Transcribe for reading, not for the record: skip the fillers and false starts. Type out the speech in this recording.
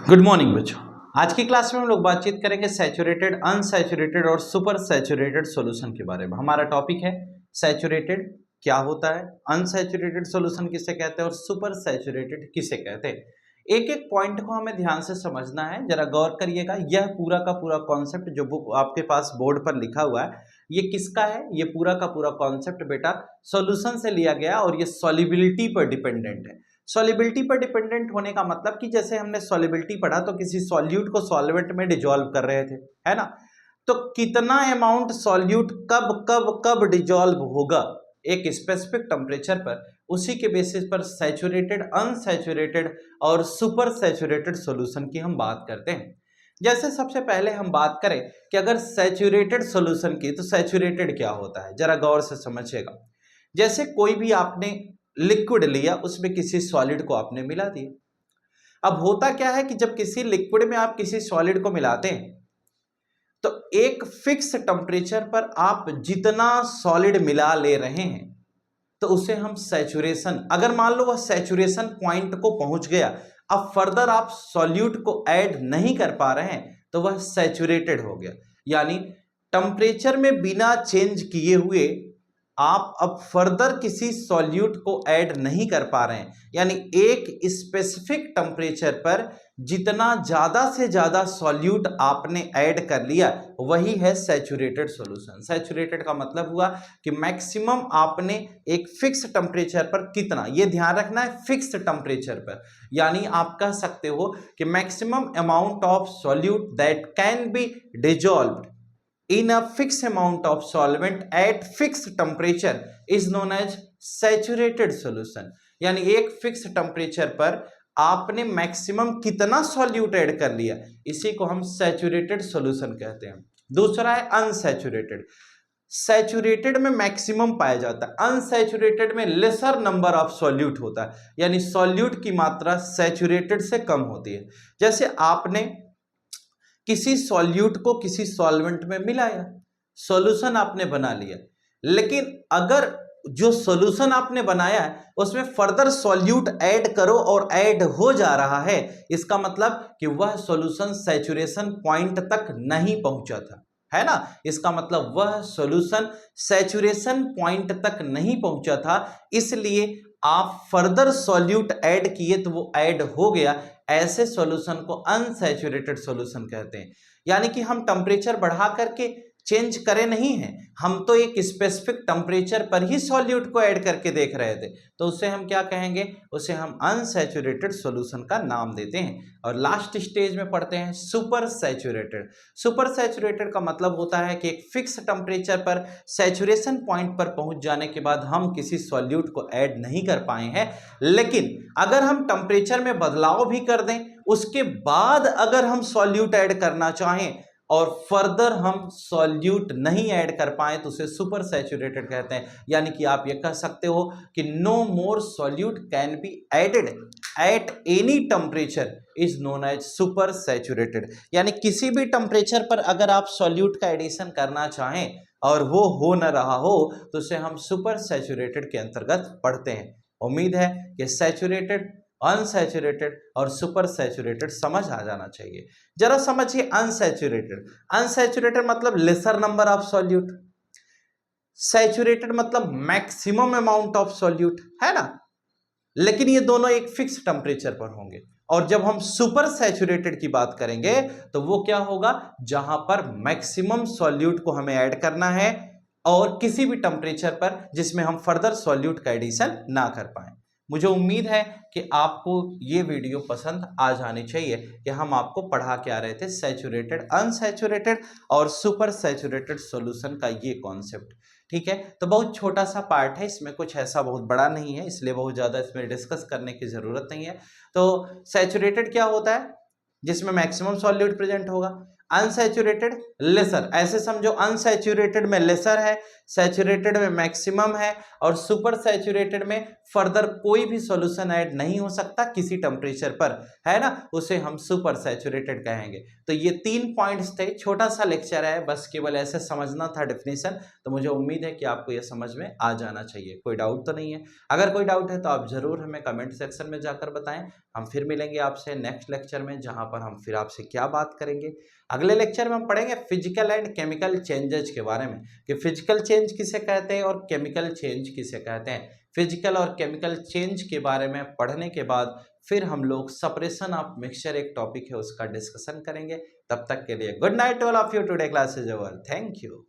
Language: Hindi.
गुड मॉर्निंग बच्चों। आज की क्लास में हम लोग बातचीत करेंगे सैचुरेटेड, अनसैचुरेटेड और सुपर सैचुरेटेड सॉल्यूशन के बारे में। हमारा टॉपिक है सैचुरेटेड क्या होता है, अनसैचुरेटेड सॉल्यूशन किसे कहते हैं और सुपर सैचुरेटेड किसे कहते हैं। एक एक पॉइंट को हमें ध्यान से समझना है, जरा गौर करिएगा। यह पूरा का पूरा कॉन्सेप्ट जो बुक आपके पास बोर्ड पर लिखा हुआ है, ये किसका है? ये पूरा का पूरा कॉन्सेप्ट बेटा सॉल्यूशन से लिया गया और ये सॉल्युबिलिटी पर डिपेंडेंट है। सॉल्युबिलिटी पर डिपेंडेंट होने का मतलब कि जैसे हमने सॉल्युबिलिटी पढ़ा तो किसी सॉल्यूट को सॉल्वेंट में डिजोल्व कर रहे थे, है ना। तो कितना अमाउंट सॉल्यूट कब कब कब डिजोल्व होगा एक स्पेसिफिक टेम्परेचर पर, उसी के बेसिस पर सैचुरेटेड, अनसैचुरेटेड और सुपर सैचुरेटेड सॉल्यूशन की हम बात करते हैं। जैसे सबसे पहले हम बात करें कि अगर सैचुरेटेड सॉल्यूशन की, तो सैचुरेटेड क्या होता है, जरा गौर से समझिएगा। जैसे कोई भी आपने लिक्विड लिया, उसमें किसी सॉलिड को आपने मिला दिया। अब होता क्या है कि जब किसी लिक्विड में आप किसी सॉलिड को मिलाते हैं तो एक फिक्स टेम्परेचर पर आप जितना सॉलिड मिला ले रहे हैं तो उसे हम सैचुरेशन, अगर मान लो वह सैचुरेशन पॉइंट को पहुंच गया, अब फर्दर आप सॉल्यूट को ऐड नहीं कर पा रहे हैं तो वह सैचुरेटेड हो गया। यानी टेम्परेचर में बिना चेंज किए हुए आप अब फर्दर किसी सॉल्यूट को ऐड नहीं कर पा रहे हैं, यानी एक स्पेसिफिक टेम्परेचर पर जितना ज्यादा से ज्यादा सॉल्यूट आपने ऐड कर लिया वही है सैचुरेटेड सॉल्यूशन। सैचुरेटेड का मतलब हुआ कि मैक्सिमम आपने एक फिक्स टेम्परेचर पर कितना, ये ध्यान रखना है, फिक्स टेम्परेचर पर। यानी आप कह सकते हो कि maximum amount of solute that can be dissolved in a fixed amount of solvent at fixed temperature is known as saturated solution। यानी एक फिक्स टेम्परेचर पर आपने मैक्सिमम कितना सॉल्यूट ऐड कर लिया, इसी को हम सैचुरेटेड सॉल्यूशन कहते हैं। दूसरा है अनसैचुरेटेड। सैचुरेटेड में मैक्सिमम पाया जाता है, अनसैचुरेटेड में लेसर नंबर ऑफ सॉल्यूट होता है, यानी सॉल्यूट की मात्रा सैचुरेटेड से कम होती है। जैसे आपने किसी सॉल्यूट को किसी सॉल्वेंट में मिलाया, सॉल्यूशन आपने बना लिया, लेकिन अगर जो सॉल्यूशन आपने बनाया है उसमें फर्दर सॉल्यूट ऐड करो और ऐड हो जा रहा है, इसका मतलब कि वह सॉल्यूशन सैचुरेशन पॉइंट तक नहीं पहुंचा था, है ना। इसका मतलब वह सॉल्यूशन सैचुरेशन पॉइंट तक नहीं पहुंचा था, इसलिए आप फर्दर सॉल्यूट ऐड किए तो वो ऐड हो गया। ऐसे सॉल्यूशन को अनसैचुरेटेड सॉल्यूशन कहते हैं। यानी कि हम टेम्परेचर बढ़ा करके चेंज करे नहीं हैं, हम तो एक स्पेसिफिक टेम्परेचर पर ही सॉल्यूट को ऐड करके देख रहे थे, तो उसे हम क्या कहेंगे, उसे हम अनसैचुरेटेड सॉल्यूशन का नाम देते हैं। और लास्ट स्टेज में पढ़ते हैं सुपर सैचुरेटेड। सुपर सैचुरेटेड का मतलब होता है कि एक फिक्स टेम्परेचर पर सैचुरेशन पॉइंट पर पहुंच जाने के बाद हम किसी सॉल्यूट को ऐड नहीं कर पाए हैं, लेकिन अगर हम टेम्परेचर में बदलाव भी कर दें, उसके बाद अगर हम सॉल्यूट ऐड करना चाहें और फर्दर हम सॉल्यूट नहीं ऐड कर पाए तो उसे सुपर सैचुरेटेड कहते हैं। यानी कि आप ये कह सकते हो कि no more solute can be added at any temperature is known as supersaturated. यानी किसी भी टेम्परेचर पर अगर आप सॉल्यूट का एडिशन करना चाहें और वो हो न रहा हो तो उसे हम सुपर सैचुरेटेड के अंतर्गत पढ़ते हैं। उम्मीद है कि सैचुरेटेड, अनसैचुरेटेड और सुपर सैचुरेटेड समझ आ जाना चाहिए। जरा समझिए अनसैचुरेटेड। अनसैचुरेटेड मतलब laser number of solute, saturated मतलब मैक्सिमम अमाउंट ऑफ सॉल्यूट, है ना। लेकिन ये दोनों एक फिक्स टेम्परेचर पर होंगे। और जब हम सुपर सैचुरेटेड की बात करेंगे तो वो क्या होगा, जहां पर मैक्सिमम सॉल्यूट को हमें ऐड करना है और किसी भी टेम्परेचर पर जिसमें हम फर्दर सॉल्यूट का एडिशन ना कर पाए। मुझे उम्मीद है कि आपको ये वीडियो पसंद आ जानी चाहिए कि हम आपको पढ़ा के आ रहे थे सैचुरेटेड, अनसैचुरेटेड और सुपर सैचुरेटेड सॉल्यूशन का ये कॉन्सेप्ट। ठीक है, तो बहुत छोटा सा पार्ट है, इसमें कुछ ऐसा बहुत बड़ा नहीं है, इसलिए बहुत ज़्यादा इसमें डिस्कस करने की ज़रूरत नहीं है। तो सैचुरेटेड क्या होता है, जिसमें मैक्सिमम सॉल्यूट प्रेजेंट होगा। अनसैचुरेटेड लेसर, ऐसे समझो अनसैचुरेटेड में लेसर है, सैचुरेटेड में मैक्सिमम है और सुपर सैचुरेटेड में फर्दर कोई भी सॉल्यूशन ऐड नहीं हो सकता किसी टेम्परेचर पर, है ना, उसे हम सुपर सैचुरेटेड कहेंगे। तो ये 3 पॉइंट्स थे, छोटा सा लेक्चर है, बस केवल ऐसे समझना था डेफिनेशन। तो मुझे उम्मीद है कि आपको ये समझ में आ जाना चाहिए। कोई डाउट तो नहीं है? अगर कोई डाउट है तो आप जरूर हमें कमेंट सेक्शन में जाकर बताएं, हम फिर मिलेंगे आपसे नेक्स्ट लेक्चर में, जहां पर हम फिर आपसे क्या बात करेंगे। अगले लेक्चर में हम पढ़ेंगे फिजिकल एंड केमिकल चेंजेज के बारे में, कि फिजिकल चेंज किसे कहते हैं और केमिकल चेंज किसे कहते हैं। फिजिकल और केमिकल चेंज के बारे में पढ़ने के बाद फिर हम लोग सेपरेशन ऑफ मिक्सचर एक टॉपिक है उसका डिस्कशन करेंगे। तब तक के लिए good night all of you, today class is over, thank you.